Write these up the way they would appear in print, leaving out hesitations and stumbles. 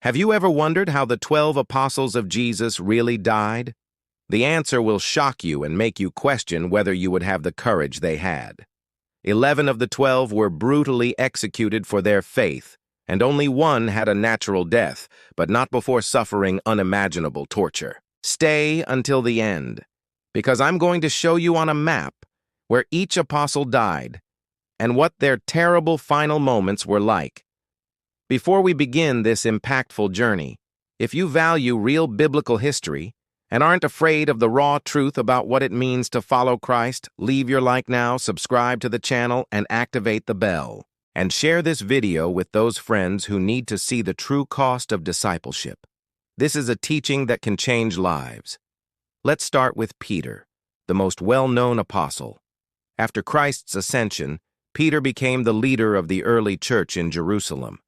Have you ever wondered how the 12 apostles of Jesus really died? The answer will shock you and make you question whether you would have the courage they had. 11 of the 12 were brutally executed for their faith, and only one had a natural death, but not before suffering unimaginable torture. Stay until the end, because I'm going to show you on a map where each apostle died and what their terrible final moments were like. Before we begin this impactful journey, if you value real biblical history and aren't afraid of the raw truth about what it means to follow Christ, leave your like now, subscribe to the channel, and activate the bell. And share this video with those friends who need to see the true cost of discipleship. This is a teaching that can change lives. Let's start with Peter, the most well-known apostle. After Christ's ascension, Peter became the leader of the early church in Jerusalem.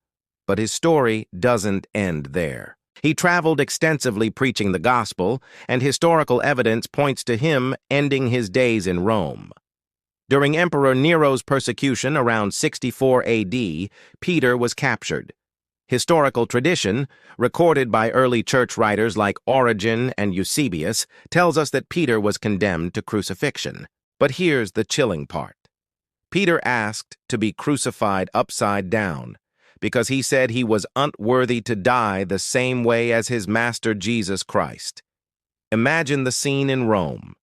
But his story doesn't end there. He traveled extensively preaching the gospel, and historical evidence points to him ending his days in Rome. During Emperor Nero's persecution around 64 AD, Peter was captured. Historical tradition, recorded by early church writers like Origen and Eusebius, tells us that Peter was condemned to crucifixion. But here's the chilling part. Peter asked to be crucified upside down, because he said he was unworthy to die the same way as his master Jesus Christ. Imagine the scene in Rome.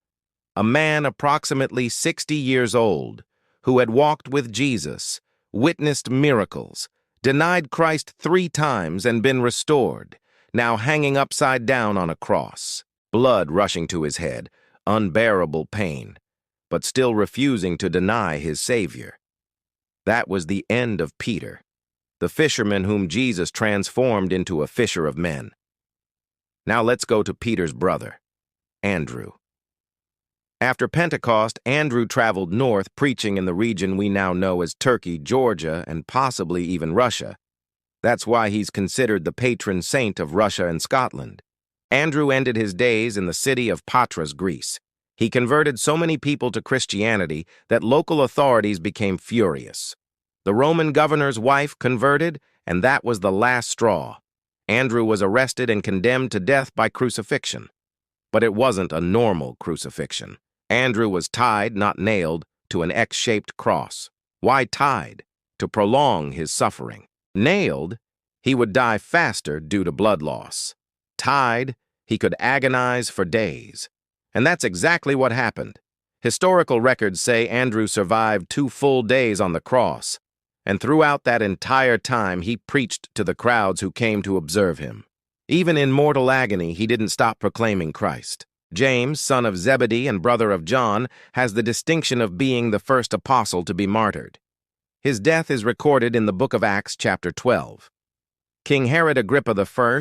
A man approximately 60 years old, who had walked with Jesus, witnessed miracles, denied Christ 3 times and been restored, now hanging upside down on a cross, blood rushing to his head, unbearable pain, but still refusing to deny his Savior. That was the end of Peter, the fisherman whom Jesus transformed into a fisher of men. Now let's go to Peter's brother, Andrew. After Pentecost, Andrew traveled north, preaching in the region we now know as Turkey, Georgia, and possibly even Russia. That's why he's considered the patron saint of Russia and Scotland. Andrew ended his days in the city of Patras, Greece. He converted so many people to Christianity that local authorities became furious. The Roman governor's wife converted, and that was the last straw. Andrew was arrested and condemned to death by crucifixion. But it wasn't a normal crucifixion. Andrew was tied, not nailed, to an X-shaped cross. Why tied? To prolong his suffering. Nailed, he would die faster due to blood loss. Tied, he could agonize for days. And that's exactly what happened. Historical records say Andrew survived 2 full days on the cross, and throughout that entire time he preached to the crowds who came to observe him. Even in mortal agony, he didn't stop proclaiming Christ. James, son of Zebedee and brother of John, has the distinction of being the first apostle to be martyred. His death is recorded in the book of Acts, chapter 12. King Herod Agrippa I,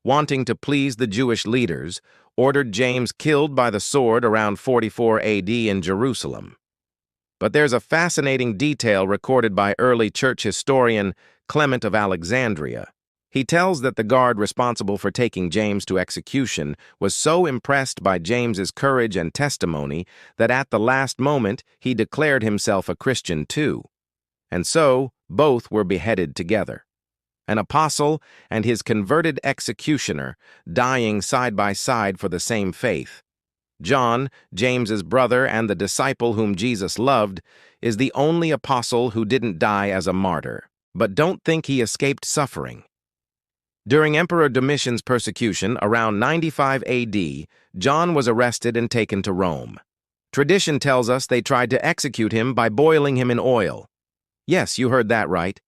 wanting to please the Jewish leaders, ordered James killed by the sword around 44 AD in Jerusalem. But there's a fascinating detail recorded by early church historian Clement of Alexandria. He tells that the guard responsible for taking James to execution was so impressed by James's courage and testimony that at the last moment he declared himself a Christian too. And so, both were beheaded together. An apostle and his converted executioner dying side by side for the same faith. John, James's brother and the disciple whom Jesus loved, is the only apostle who didn't die as a martyr. But don't think he escaped suffering. During Emperor Domitian's persecution around 95 AD, John was arrested and taken to Rome. Tradition tells us they tried to execute him by boiling him in oil. Yes, you heard that right.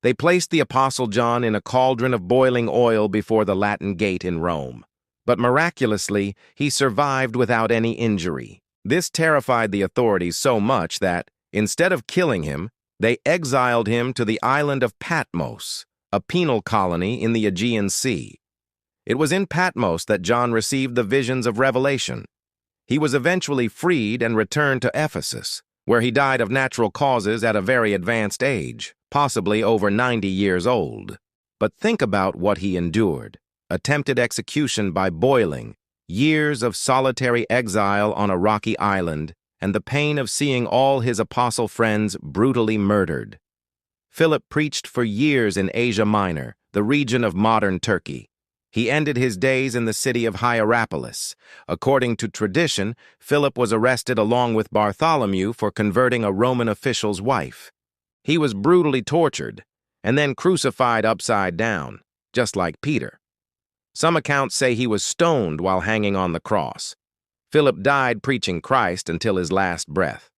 They placed the Apostle John in a cauldron of boiling oil before the Latin Gate in Rome. But miraculously, he survived without any injury. This terrified the authorities so much that, instead of killing him, they exiled him to the island of Patmos, a penal colony in the Aegean Sea. It was in Patmos that John received the visions of Revelation. He was eventually freed and returned to Ephesus, where he died of natural causes at a very advanced age, possibly over 90 years old. But think about what he endured. Attempted execution by boiling, years of solitary exile on a rocky island, and the pain of seeing all his apostle friends brutally murdered. Philip preached for years in Asia Minor, the region of modern Turkey. He ended his days in the city of Hierapolis. According to tradition, Philip was arrested along with Bartholomew for converting a Roman official's wife. He was brutally tortured and then crucified upside down, just like Peter. Some accounts say he was stoned while hanging on the cross. Philip died preaching Christ until his last breath.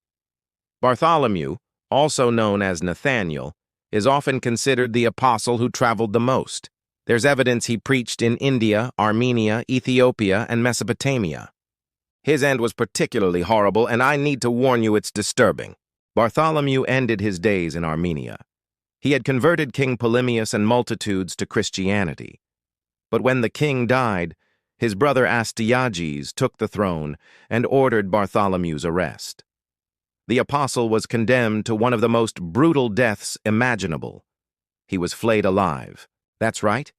Bartholomew, also known as Nathanael, is often considered the apostle who traveled the most. There's evidence he preached in India, Armenia, Ethiopia, and Mesopotamia. His end was particularly horrible, and I need to warn you it's disturbing. Bartholomew ended his days in Armenia. He had converted King Polemius and multitudes to Christianity. But when the king died, his brother Astyages took the throne and ordered Bartholomew's arrest. The apostle was condemned to one of the most brutal deaths imaginable. He was flayed alive. That's right.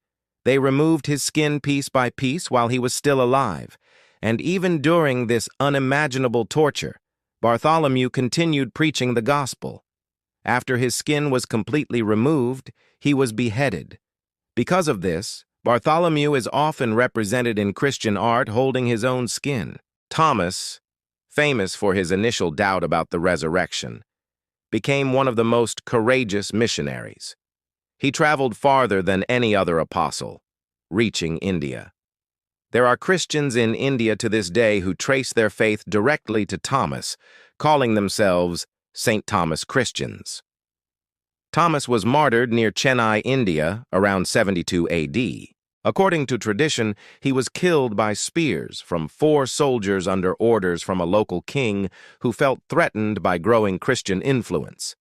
They removed his skin piece by piece while he was still alive, and even during this unimaginable torture, Bartholomew continued preaching the gospel. After his skin was completely removed, he was beheaded. Because of this, Bartholomew is often represented in Christian art holding his own skin. Thomas, famous for his initial doubt about the resurrection, became one of the most courageous missionaries. He traveled farther than any other apostle, reaching India. There are Christians in India to this day who trace their faith directly to Thomas, calling themselves St. Thomas Christians. Thomas was martyred near Chennai, India, around 72 AD. According to tradition, he was killed by spears from 4 soldiers under orders from a local king who felt threatened by growing Christian influence.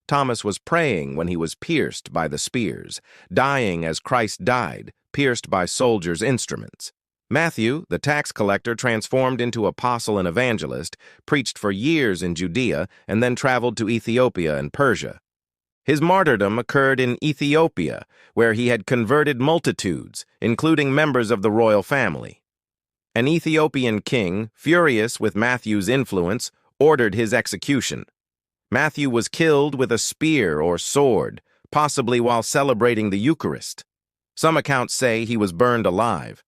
Thomas was praying when he was pierced by the spears, dying as Christ died, pierced by soldiers' instruments. Matthew, the tax collector transformed into apostle and evangelist, preached for years in Judea and then traveled to Ethiopia and Persia. His martyrdom occurred in Ethiopia, where he had converted multitudes, including members of the royal family. An Ethiopian king, furious with Matthew's influence, ordered his execution. Matthew was killed with a spear or sword, possibly while celebrating the Eucharist. Some accounts say he was burned alive.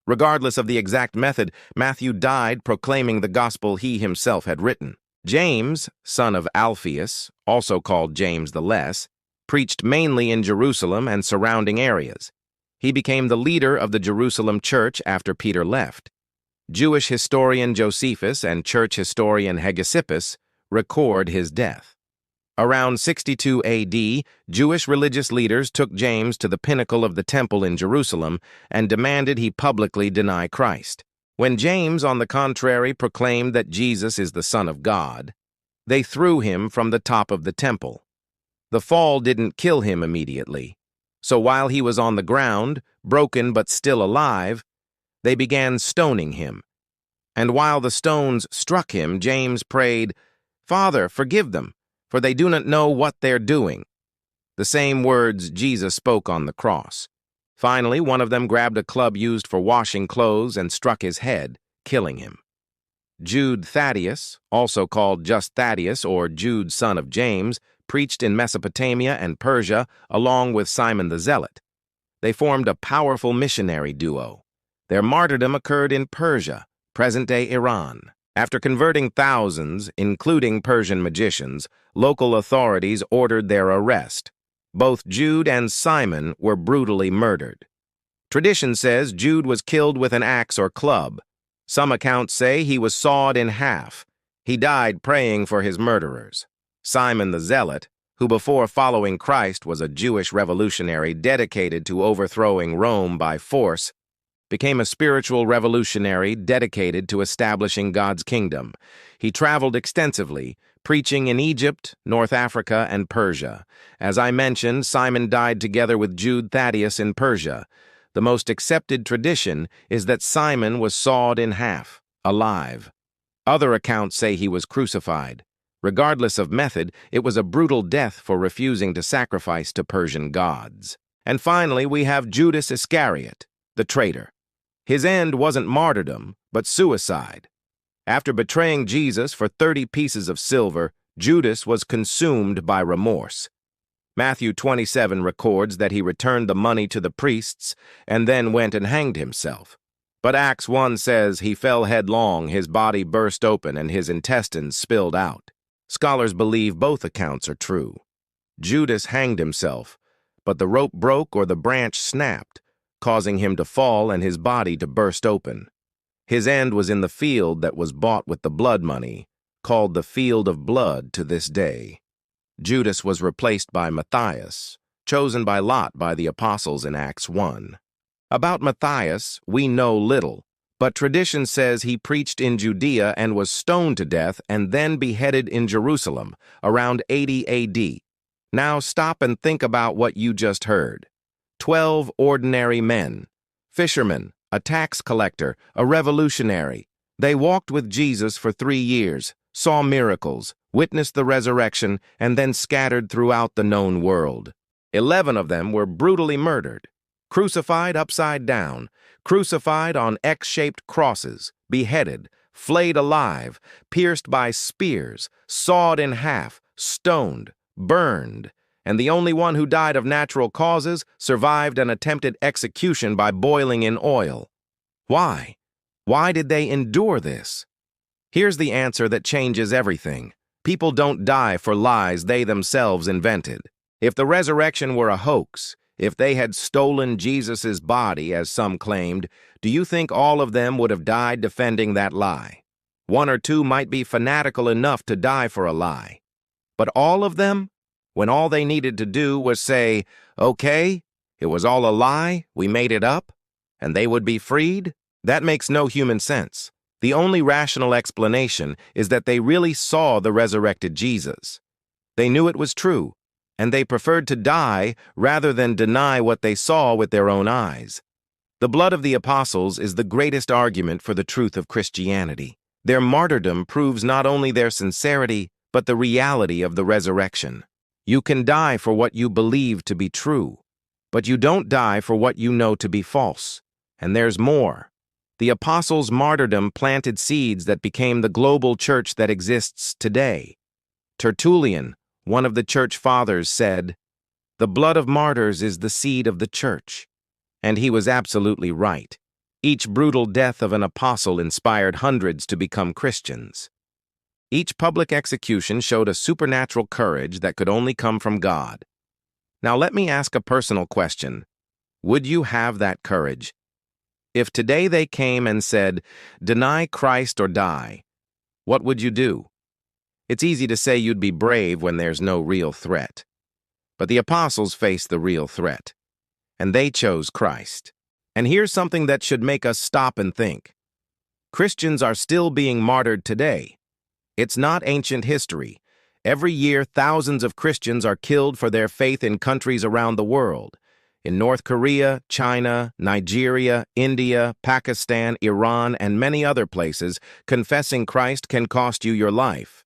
Regardless of the exact method, Matthew died proclaiming the gospel he himself had written. James, son of Alphaeus, also called James the Less, preached mainly in Jerusalem and surrounding areas. He became the leader of the Jerusalem church after Peter left. Jewish historian Josephus and church historian Hegesippus record his death. Around 62 AD, Jewish religious leaders took James to the pinnacle of the temple in Jerusalem and demanded he publicly deny Christ. When James, on the contrary, proclaimed that Jesus is the Son of God, they threw him from the top of the temple. The fall didn't kill him immediately, so while he was on the ground, broken but still alive, they began stoning him. And while the stones struck him, James prayed, "Father, forgive them, for they do not know what they're doing." The same words Jesus spoke on the cross. Finally, one of them grabbed a club used for washing clothes and struck his head, killing him. Jude Thaddeus, also called just Thaddeus or Jude son of James, preached in Mesopotamia and Persia along with Simon the Zealot. They formed a powerful missionary duo. Their martyrdom occurred in Persia, present-day Iran. After converting thousands, including Persian magicians, local authorities ordered their arrest. Both Jude and Simon were brutally murdered. Tradition says Jude was killed with an axe or club. Some accounts say he was sawed in half. He died praying for his murderers. Simon the Zealot, who before following Christ was a Jewish revolutionary dedicated to overthrowing Rome by force, became a spiritual revolutionary dedicated to establishing God's kingdom. He traveled extensively, preaching in Egypt, North Africa, and Persia. As I mentioned, Simon died together with Jude Thaddeus in Persia. The most accepted tradition is that Simon was sawed in half, alive. Other accounts say he was crucified. Regardless of method, it was a brutal death for refusing to sacrifice to Persian gods. And finally, we have Judas Iscariot, the traitor. His end wasn't martyrdom, but suicide. After betraying Jesus for 30 pieces of silver, Judas was consumed by remorse. Matthew 27 records that he returned the money to the priests and then went and hanged himself. But Acts 1 says he fell headlong, his body burst open, and his intestines spilled out. Scholars believe both accounts are true. Judas hanged himself, but the rope broke or the branch snapped, causing him to fall and his body to burst open. His end was in the field that was bought with the blood money, called the Field of Blood to this day. Judas was replaced by Matthias, chosen by lot by the apostles in Acts 1. About Matthias, we know little, but tradition says he preached in Judea and was stoned to death and then beheaded in Jerusalem around 80 AD. Now stop and think about what you just heard. 12 ordinary men, fishermen, a tax collector, a revolutionary. They walked with Jesus for 3 years, saw miracles, witnessed the resurrection, and then scattered throughout the known world. 11 of them were brutally murdered, crucified upside down, crucified on X-shaped crosses, beheaded, flayed alive, pierced by spears, sawed in half, stoned, burned, and the only one who died of natural causes survived an attempted execution by boiling in oil. Why? Why did they endure this? Here's the answer that changes everything. People don't die for lies they themselves invented. If the resurrection were a hoax, if they had stolen Jesus' body, as some claimed, do you think all of them would have died defending that lie? 1 or 2 might be fanatical enough to die for a lie. But all of them? When all they needed to do was say, okay, it was all a lie, we made it up, and they would be freed? That makes no human sense. The only rational explanation is that they really saw the resurrected Jesus. They knew it was true, and they preferred to die rather than deny what they saw with their own eyes. The blood of the apostles is the greatest argument for the truth of Christianity. Their martyrdom proves not only their sincerity, but the reality of the resurrection. You can die for what you believe to be true, but you don't die for what you know to be false. And there's more. The apostles' martyrdom planted seeds that became the global church that exists today. Tertullian, one of the church fathers, said, "The blood of martyrs is the seed of the church." And he was absolutely right. Each brutal death of an apostle inspired hundreds to become Christians. Each public execution showed a supernatural courage that could only come from God. Now let me ask a personal question. Would you have that courage? If today they came and said, "Deny Christ or die," what would you do? It's easy to say you'd be brave when there's no real threat. But the apostles faced the real threat, and they chose Christ. And here's something that should make us stop and think. Christians are still being martyred today. It's not ancient history. Every year, thousands of Christians are killed for their faith in countries around the world. In North Korea, China, Nigeria, India, Pakistan, Iran, and many other places, confessing Christ can cost you your life.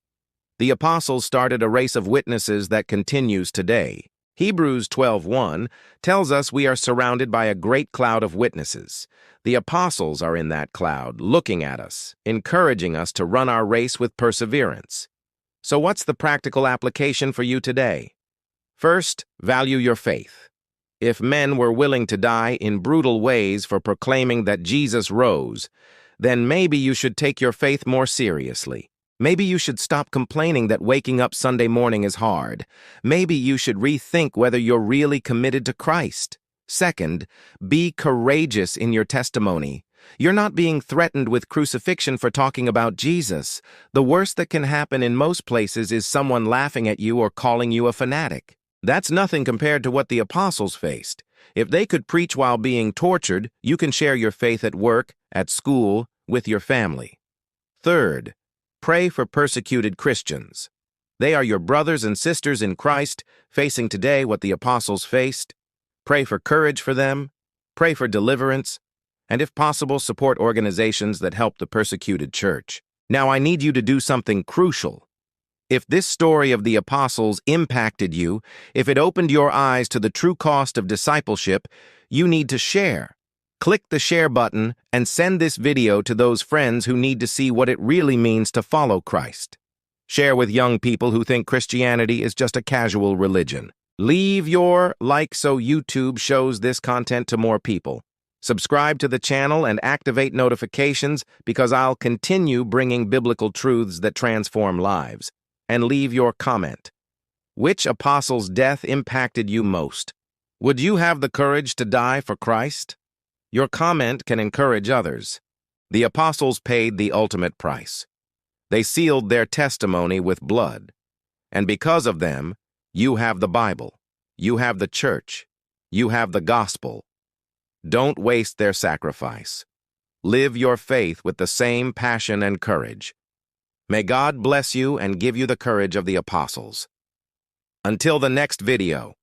The apostles started a race of witnesses that continues today. Hebrews 12:1 tells us we are surrounded by a great cloud of witnesses. The apostles are in that cloud, looking at us, encouraging us to run our race with perseverance. So what's the practical application for you today? First, value your faith. If men were willing to die in brutal ways for proclaiming that Jesus rose, then maybe you should take your faith more seriously. Maybe you should stop complaining that waking up Sunday morning is hard. Maybe you should rethink whether you're really committed to Christ. Second, be courageous in your testimony. You're not being threatened with crucifixion for talking about Jesus. The worst that can happen in most places is someone laughing at you or calling you a fanatic. That's nothing compared to what the apostles faced. If they could preach while being tortured, you can share your faith at work, at school, with your family. Third, pray for persecuted Christians. They are your brothers and sisters in Christ, facing today what the apostles faced. Pray for courage for them, pray for deliverance, and if possible, support organizations that help the persecuted church. Now I need you to do something crucial. If this story of the apostles impacted you, if it opened your eyes to the true cost of discipleship, you need to share. Click the share button and send this video to those friends who need to see what it really means to follow Christ. Share with young people who think Christianity is just a casual religion. Leave your like so YouTube shows this content to more people. Subscribe to the channel and activate notifications because I'll continue bringing biblical truths that transform lives. And leave your comment. Which apostle's death impacted you most? Would you have the courage to die for Christ? Your comment can encourage others. The apostles paid the ultimate price. They sealed their testimony with blood. And because of them, you have the Bible, you have the church, you have the gospel. Don't waste their sacrifice. Live your faith with the same passion and courage. May God bless you and give you the courage of the apostles. Until the next video.